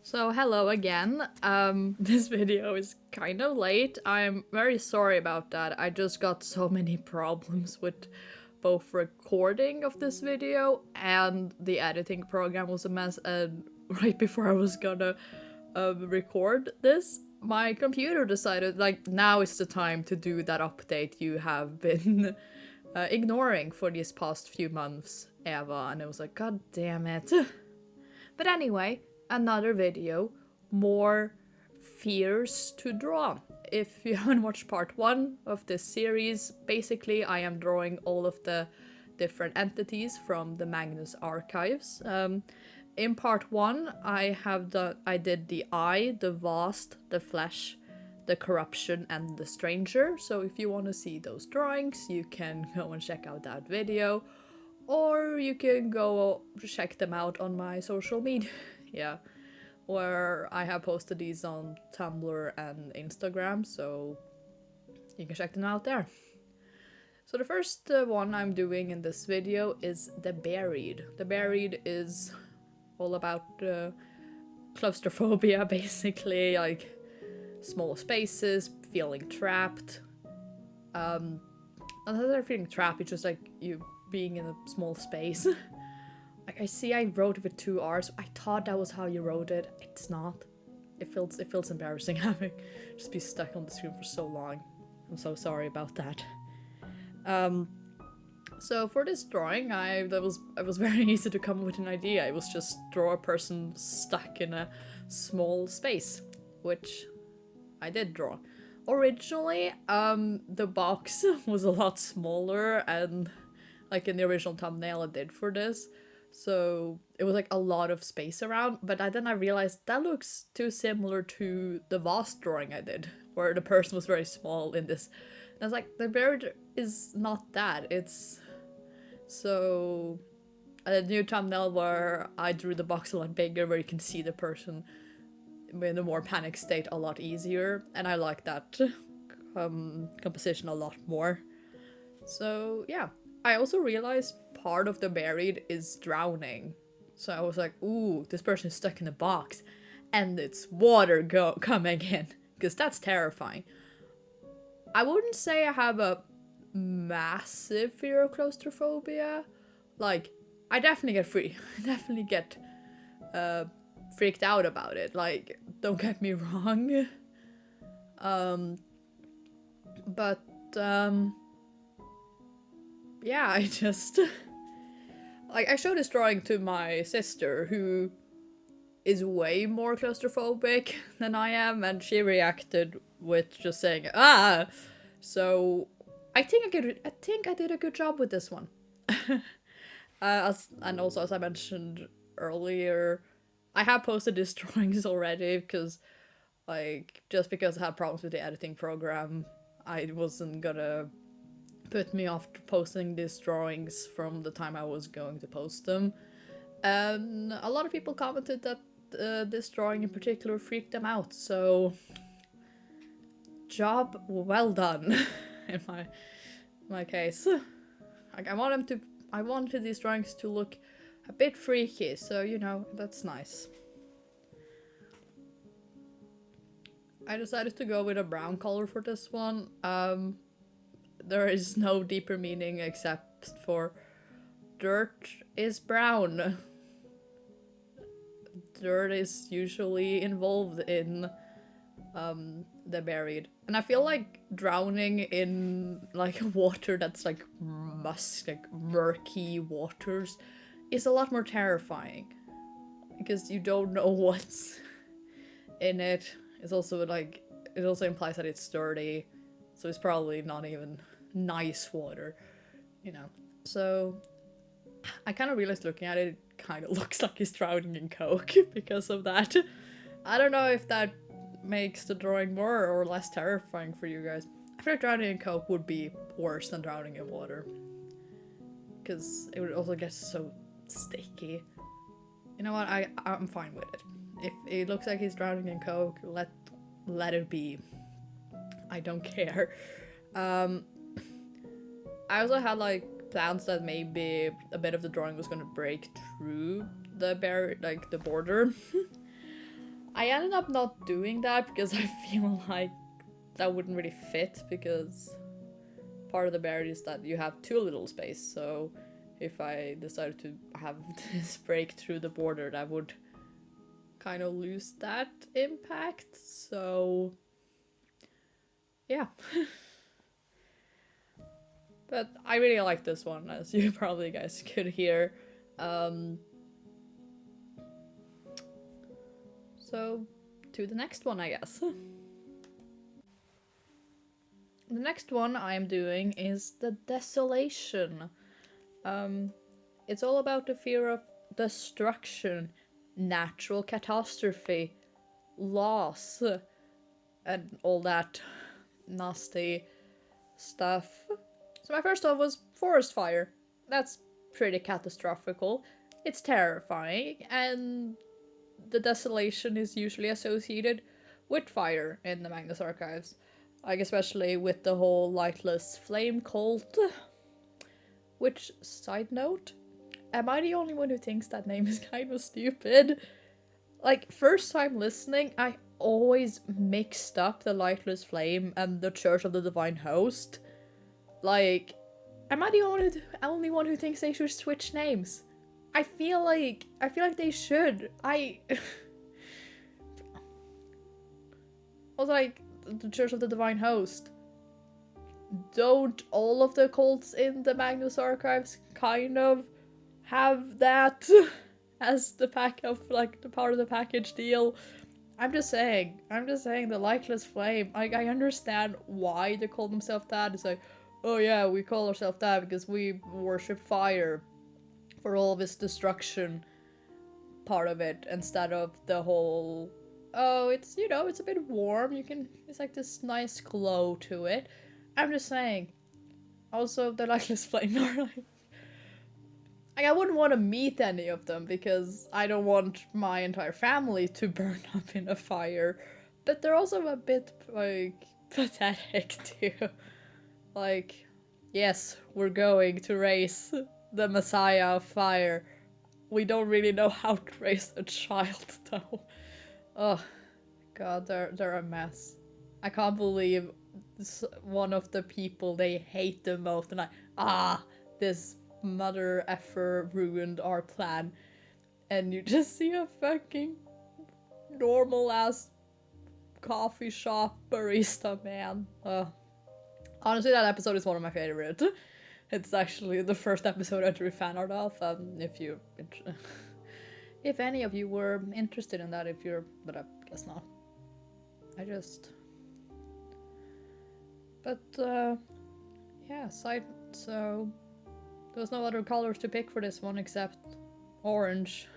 So hello again. This video is kind of late. I'm very sorry about that. I just got so many problems with both recording of this video and the editing program was a mess. And right before I was gonna record this, my computer decided like now is the time to do that update you have been ignoring for these past few months, Eva. And it was like, God damn it. But anyway, another video, more fears to draw. If you haven't watched part 1 of this series, basically I am drawing all of the different entities from the Magnus Archives. In part 1, I did the eye, the vast, the flesh, the corruption, and the stranger. So if you want to see those drawings, you can go and check out that video, or you can go check them out on my social media, yeah, where I have posted these on Tumblr and Instagram, so you can check them out there. So the first one I'm doing in this video is The Buried. The Buried is all about claustrophobia, basically, like small spaces, feeling trapped. Not that they're feeling trapped, it's just like you being in a small space. Like I see I wrote it with 2 R's. I thought that was how you wrote it. It's not. It feels embarrassing having just be stuck on the screen for so long. I'm so sorry about that. So for this drawing, it was very easy to come up with an idea. It was just draw a person stuck in a small space, which I did draw. Originally, the box was a lot smaller, and like in the original thumbnail I did for this, so it was like a lot of space around, but then I realized that looks too similar to the vast drawing I did, where the person was very small in this. And I was like, the bird is not that, it's... So a new thumbnail where I drew the box a lot bigger, where you can see the person in a more panic state a lot easier, and I like that composition a lot more. So yeah, I also realized part of the buried is drowning. So I was like, ooh, this person is stuck in a box and it's water coming in, because that's terrifying. I wouldn't say I have a massive fear of claustrophobia. Like, I definitely get freaked out about it. Like, don't get me wrong. But yeah, I just like I showed this drawing to my sister, who is way more claustrophobic than I am, and she reacted with just saying ah. So I think I did a good job with this one. And also, as I mentioned earlier, I have posted these drawings already because, like, just because I had problems with the editing program, I wasn't gonna put me off posting these drawings from the time I was going to post them. And a lot of people commented that this drawing in particular freaked them out, so job well done in my case. Like, I wanted these drawings to look a bit freaky, so you know, that's nice. I decided to go with a brown color for this one. There is no deeper meaning except for dirt is brown. Dirt is usually involved in the buried. And I feel like drowning in like water that's like musk, like murky waters, is a lot more terrifying. Because you don't know what's in it. It's also like, it also implies that it's dirty. So it's probably not even nice water, you know. So I kind of realized looking at it, it kind of looks like he's drowning in coke because of that. I don't know if that makes the drawing more or less terrifying for you guys. I feel like drowning in coke would be worse than drowning in water, because it would also get so sticky. You know what? I'm fine with it. If it looks like he's drowning in coke, let it be. I don't care. I also had like plans that maybe a bit of the drawing was gonna break through the the border. I ended up not doing that because I feel like that wouldn't really fit, because part of the barrier is that you have too little space, so if I decided to have this break through the border, that would kind of lose that impact, so yeah. But I really like this one, as you probably guys could hear. So, to the next one, I guess. The next one I'm doing is the desolation. It's all about the fear of destruction, natural catastrophe, loss, and all that nasty stuff. So my first thought was forest fire. That's pretty catastrophical. It's terrifying, and the desolation is usually associated with fire in the Magnus Archives. Like, especially with the whole lightless flame cult. Which, side note, am I the only one who thinks that name is kind of stupid? Like, first time listening, I always mixed up the lightless flame and the Church of the Divine Host. Like, am I the only one who thinks they should switch names? I feel like they should. I was like, the Church of the Divine Host. Don't all of the cults in the Magnus Archives kind of have that as the pack of, like, the part of the package deal? I'm just saying the lightless flame. I understand why they call themselves that. It's like, oh yeah, we call ourselves that because we worship fire for all of its destruction part of it, instead of the whole, oh, it's, you know, it's a bit warm, it's like this nice glow to it. I'm just saying. Also, the lightless flame are like, I wouldn't want to meet any of them because I don't want my entire family to burn up in a fire. But they're also a bit, like, pathetic too. Like, yes, we're going to raise the Messiah of fire. We don't really know how to raise a child though. Oh, God, they're a mess. I can't believe one of the people they hate the most, and this mother effer ruined our plan. And you just see a fucking normal ass coffee shop barista man. Honestly, that episode is one of my favorite. It's actually the first episode I drew fan art of. If any of you were interested in that, but I guess not. Yeah, so there was no other colors to pick for this one except orange.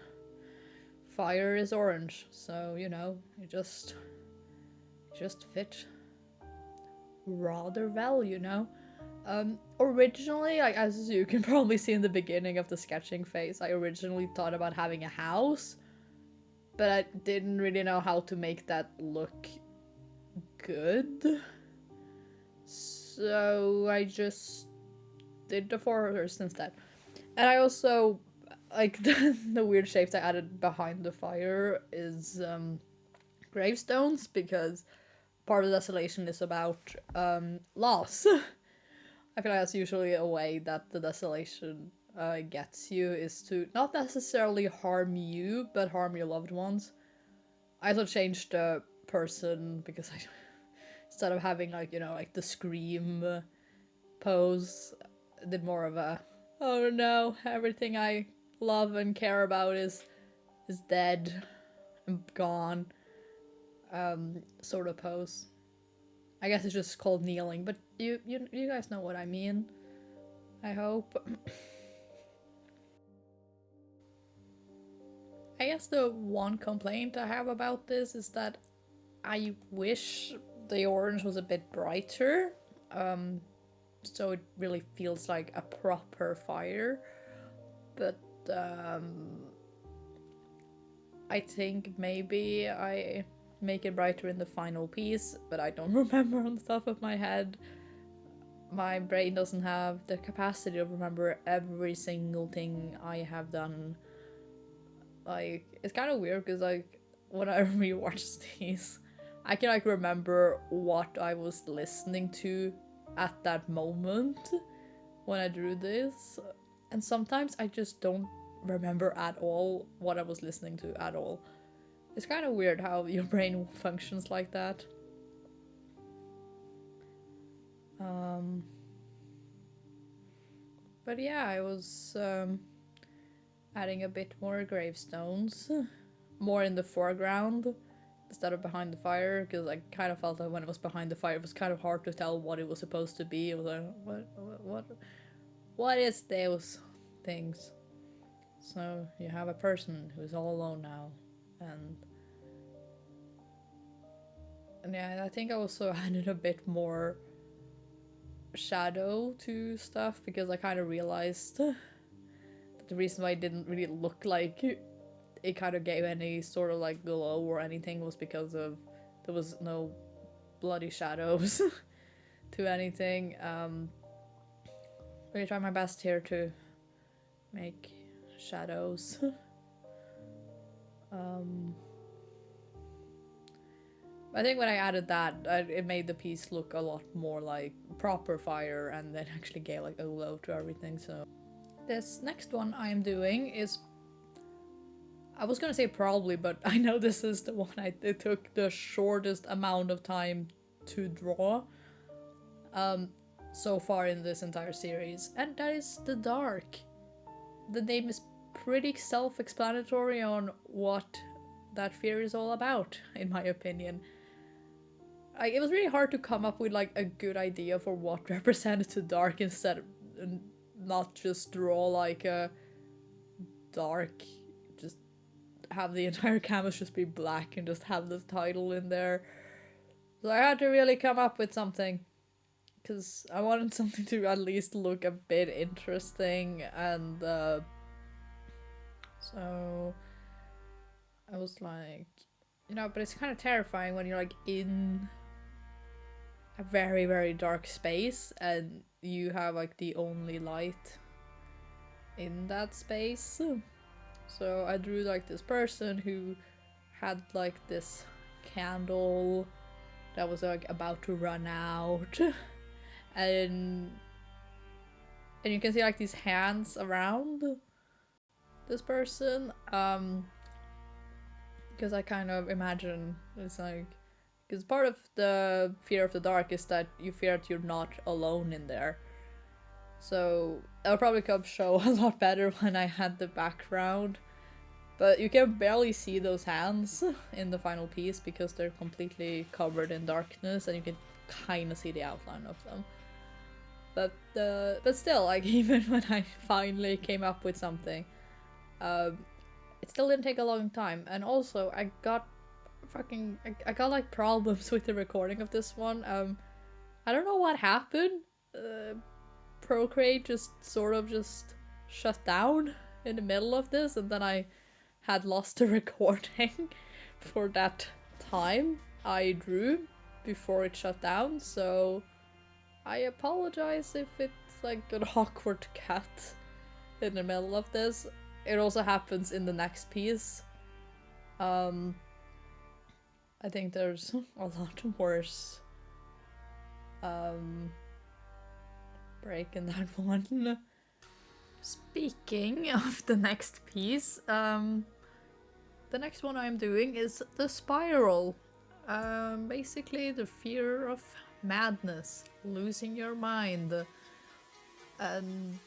Fire is orange, so, you know, it just fit rather well, you know. Originally, like, as you can probably see in the beginning of the sketching phase, I originally thought about having a house, but I didn't really know how to make that look good. So I just did the forest instead. And I also, like, the weird shapes I added behind the fire is gravestones, because part of the desolation is about loss. I feel like that's usually a way that the desolation gets you, is to not necessarily harm you, but harm your loved ones. I also changed the person because instead of having, like, you know, like the scream pose, I did more of a, oh no, everything I love and care about is dead and gone sort of pose. I guess it's just called kneeling, but you guys know what I mean, I hope. I guess the one complaint I have about this is that I wish the orange was a bit brighter, so it really feels like a proper fire, but I think maybe I make it brighter in the final piece, but I don't remember on the top of my head. My brain doesn't have the capacity to remember every single thing I have done. Like, it's kind of weird because, like, when I rewatch these, I can like remember what I was listening to at that moment when I drew this, and sometimes I just don't remember at all what I was listening to at all. It's kind of weird how your brain functions like that. But yeah, I was adding a bit more gravestones, more in the foreground instead of behind the fire, because I kind of felt that when it was behind the fire, it was kind of hard to tell what it was supposed to be. It was like, what is those things? So you have a person who's all alone now, and yeah, I think I also added a bit more shadow to stuff because I kind of realized that the reason why it didn't really look like it kind of gave any sort of like glow or anything was because of there was no bloody shadows to anything. I'm gonna try my best here to make shadows. I think when I added that, it made the piece look a lot more like proper fire, and then actually gave like a glow to everything. So this next one I'm doing is, I was gonna say probably, but I know this is the one it took the shortest amount of time to draw so far in this entire series, and that is the Dark. The name is pretty self-explanatory on what that fear is all about, in my opinion. It was really hard to come up with like a good idea for what represented the dark instead of not just draw like a dark, just have the entire canvas just be black and just have the title in there. So I had to really come up with something, because I wanted something to at least look a bit interesting, and so I was like, you know, but it's kind of terrifying when you're like in a very, very dark space and you have like the only light in that space. So I drew like this person who had like this candle that was like about to run out, and you can see like these hands around this person, because I kind of imagine it's like, because part of the fear of the dark is that you fear that you're not alone in there. So that'll probably come show a lot better when I had the background. But you can barely see those hands in the final piece because they're completely covered in darkness, and you can kind of see the outline of them. But still, like, even when I finally came up with something, it still didn't take a long time. And also, I got like problems with the recording of this one. I don't know what happened. Procreate just sort of just shut down in the middle of this, and then I had lost the recording for that time I drew before it shut down, so I apologize if it's like an awkward cut in the middle of this. It also happens in the next piece. I think there's a lot worse break in that one. Speaking of the next piece, the next one I'm doing is the spiral. Basically the fear of madness, losing your mind, and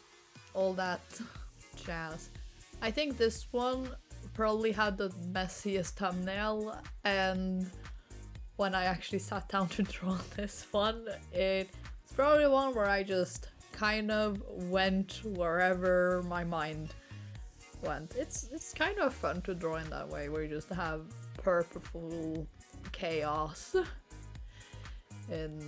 all that jazz. I think this one probably had the messiest thumbnail, and when I actually sat down to draw this one, it's probably one where I just kind of went wherever my mind went. It's kind of fun to draw in that way, where you just have purposeful chaos. And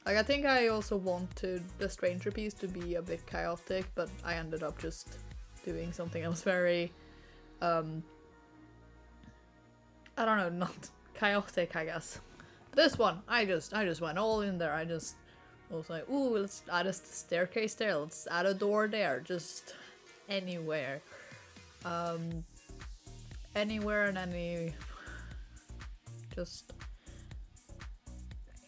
like, I think I also wanted the stranger piece to be a bit chaotic, but I ended up just doing something else very I don't know, not chaotic, I guess. This one, I just went all in there. I was like, ooh, let's add a staircase there, let's add a door there, just anywhere. anywhere and any... just...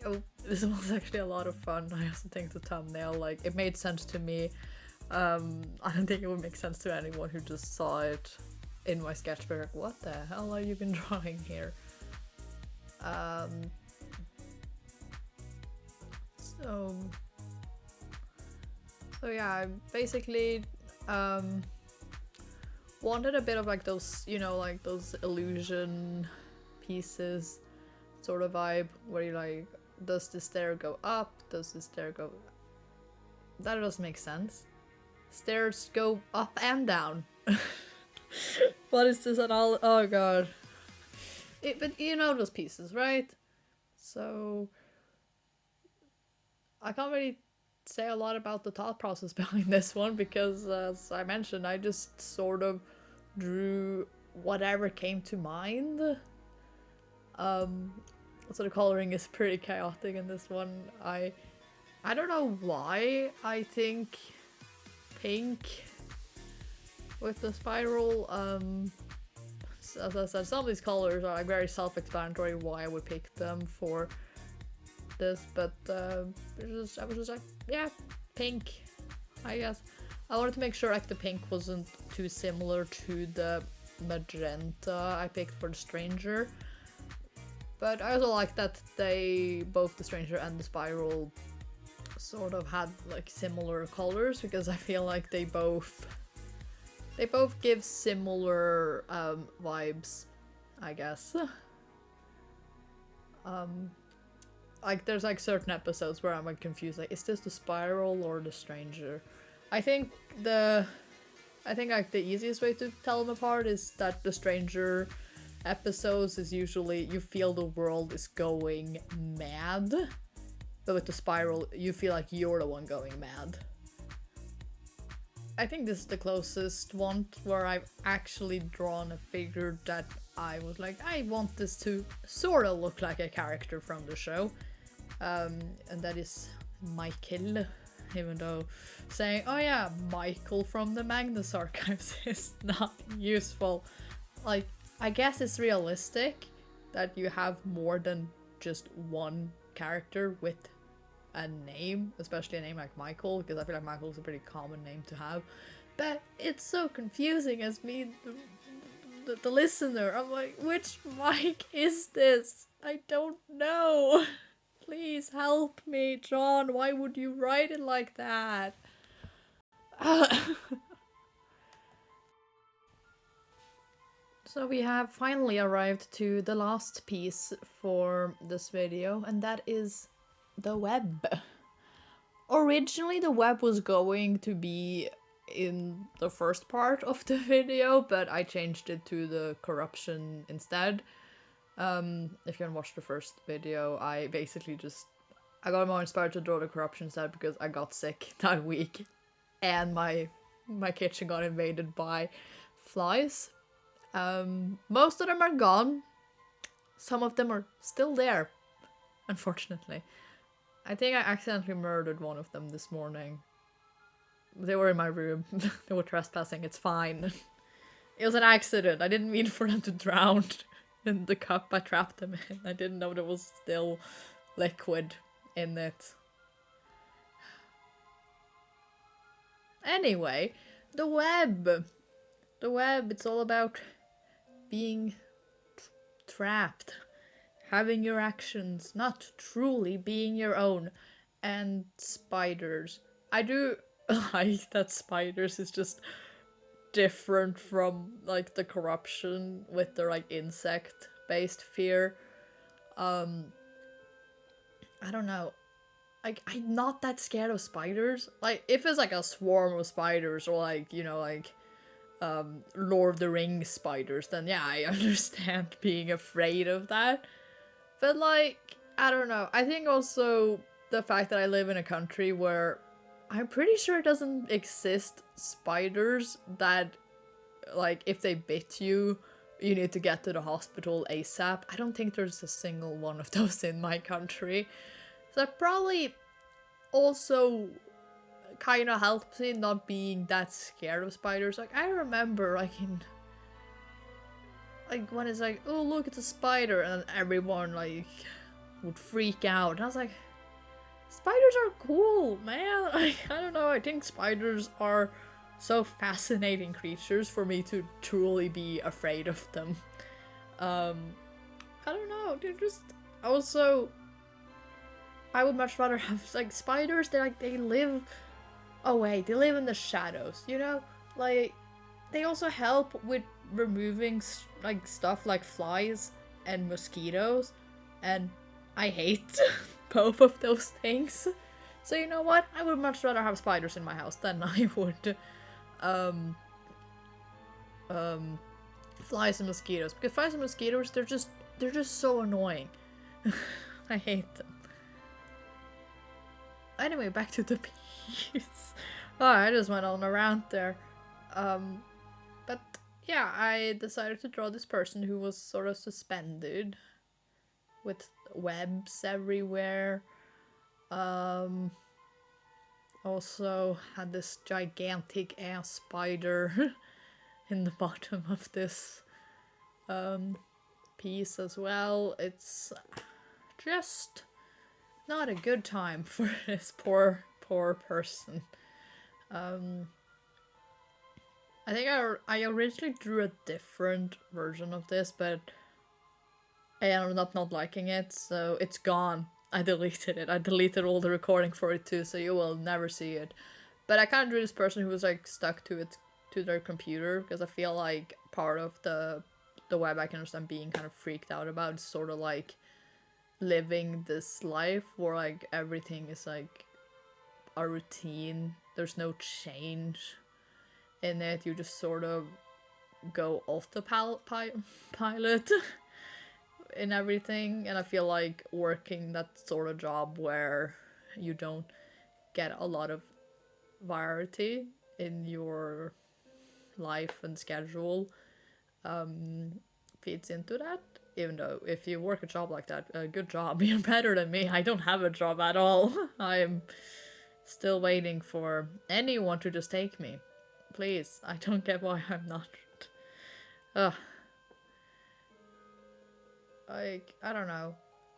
Oh, this was actually a lot of fun. I also think the thumbnail, like, it made sense to me. I don't think it would make sense to anyone who just saw it in my sketchbook. Like, what the hell have you been drawing here? So yeah, I basically wanted a bit of like those, you know, like those illusion pieces sort of vibe where you like, does the stair go up? Does the stair go... That doesn't make sense. Stairs go up and down. What is this at all? Oh god. But you know those pieces, right? So I can't really say a lot about the thought process behind this one because, as I mentioned, I just sort of drew whatever came to mind. So the coloring is pretty chaotic in this one. I don't know why I think pink with the spiral. As I said, some of these colors are like very self-explanatory why I would pick them for this, but I was just like, yeah, pink, I guess. I wanted to make sure like the pink wasn't too similar to the magenta I picked for the stranger. But I also like that they, both the stranger and the spiral, sort of had like similar colors because I feel like they both give similar vibes, I guess. Like there's like certain episodes where I'm like confused, like is this the spiral or the stranger? I think like the easiest way to tell them apart is that the stranger episodes is usually you feel the world is going mad, but with the spiral you feel like you're the one going mad. I think this is the closest one where I've actually drawn a figure that I was like, I want this to sort of look like a character from the show. And that is Michael, even though saying, oh yeah, Michael from the Magnus Archives is not useful. Like, I guess it's realistic that you have more than just one character with a name, especially a name like Michael, because I feel like Michael is a pretty common name to have. But it's so confusing as me, the listener. I'm like, which Mike is this? I don't know. Please help me, John. Why would you write it like that? So we have finally arrived to the last piece for this video, and that is the web. Originally the web was going to be in the first part of the video, but I changed it to the corruption instead. If you haven't watched the first video, I basically I got more inspired to draw the corruption instead because I got sick that week and my kitchen got invaded by flies. Most of them are gone. Some of them are still there, unfortunately. I think I accidentally murdered one of them this morning. They were in my room. They were trespassing. It's fine. It was an accident. I didn't mean for them to drown in the cup I trapped them in. I didn't know there was still liquid in it. Anyway, the web. The web, it's all about being trapped. Having your actions not truly being your own. And spiders. I do like that spiders is just different from like the corruption with their like insect based fear. I don't know. Like, I'm not that scared of spiders. Like, if it's like a swarm of spiders or like, you know, like Lord of the Rings spiders, then yeah, I understand being afraid of that. But like, I don't know. I think also the fact that I live in a country where I'm pretty sure it doesn't exist spiders that, like, if they bit you, you need to get to the hospital ASAP. I don't think there's a single one of those in my country. So that probably also kind of helps me not being that scared of spiders. Like, I remember, like, like when it's like, oh look, it's a spider, and everyone like would freak out. And I was like, spiders are cool, man. Like, I don't know, I think spiders are so fascinating creatures for me to truly be afraid of them. I don't know, they're just also, I would much rather have like spiders. They live away. They live in the shadows, you know? Like, they also help with removing like stuff like flies and mosquitoes, and I hate both of those things. So you know what? I would much rather have spiders in my house than I would flies and mosquitoes. Because flies and mosquitoes, they're just so annoying. I hate them. Anyway, back to the piece. Oh, I just went on a rant there. But yeah, I decided to draw this person who was sort of suspended with webs everywhere. Also had this gigantic ass spider in the bottom of this piece as well. It's just not a good time for this poor person. I think I originally drew a different version of this, but I ended up not liking it, so it's gone. I deleted it. I deleted all the recording for it too, so you will never see it. But I kind of drew this person who was like stuck to their computer, because I feel like part of the web I can understand being kind of freaked out about is sort of like living this life where like everything is like a routine. There's no change in it. You just sort of go autopilot in everything, and I feel like working that sort of job where you don't get a lot of variety in your life and schedule feeds into that. Even though if you work a job like that, a good job, you're better than me. I don't have a job at all. I'm still waiting for anyone to just take me. Please, I don't get why I'm not. Ugh. Like, I don't know.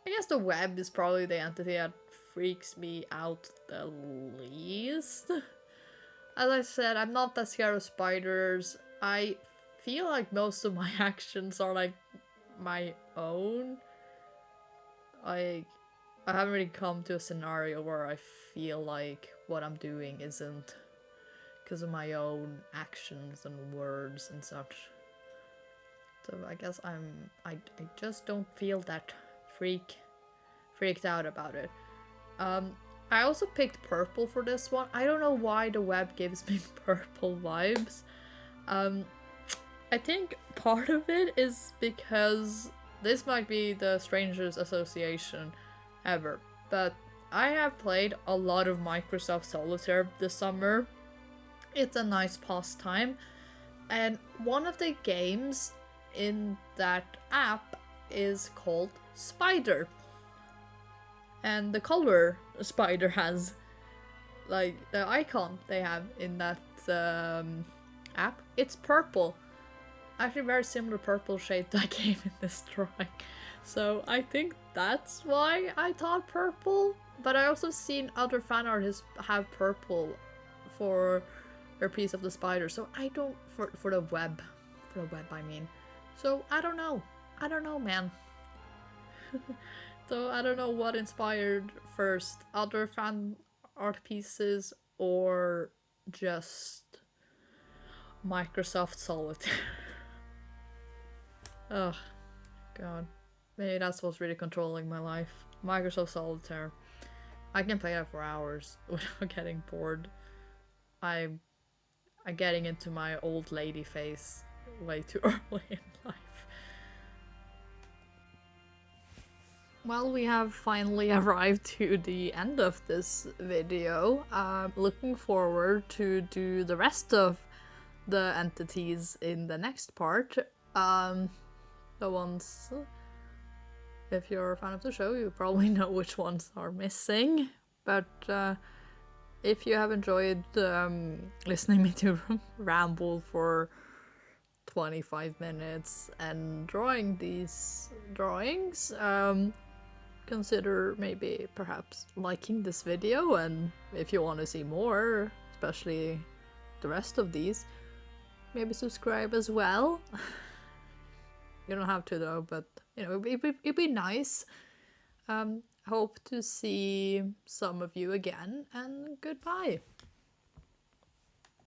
I guess the web is probably the entity that freaks me out the least. As I said, I'm not that scared of spiders. I feel like most of my actions are like my own. Like, I haven't really come to a scenario where I feel like what I'm doing isn't because of my own actions and words and such. So I guess I just don't feel that freaked out about it. I also picked purple for this one. I don't know why the web gives me purple vibes. I think part of it is because this might be the strangest association ever, but I have played a lot of Microsoft Solitaire this summer. It's a nice pastime, and one of the games in that app is called Spider. And the color Spider has, like the icon they have in that app, it's purple. Actually very similar purple shade that I gave in this drawing. So I think that's why I thought purple. But I also seen other fan artists have purple for their piece of the spider. So I don't, for the web. For the web I mean. So I don't know. I don't know, man. So I don't know what inspired first. Other fan art pieces or just Microsoft Solitaire. Oh, God. Maybe that's what's really controlling my life. Microsoft Solitaire. I can play that for hours without getting bored. I'm getting into my old lady phase way too early in life. Well, we have finally arrived to the end of this video. I'm looking forward to do the rest of the entities in the next part. The ones, if you're a fan of the show, you probably know which ones are missing. But if you have enjoyed listening me to ramble for 25 minutes and drawing these drawings, consider maybe perhaps liking this video, and if you want to see more, especially the rest of these, maybe subscribe as well. You don't have to though, but you know, it'd be nice. Hope to see some of you again, and goodbye.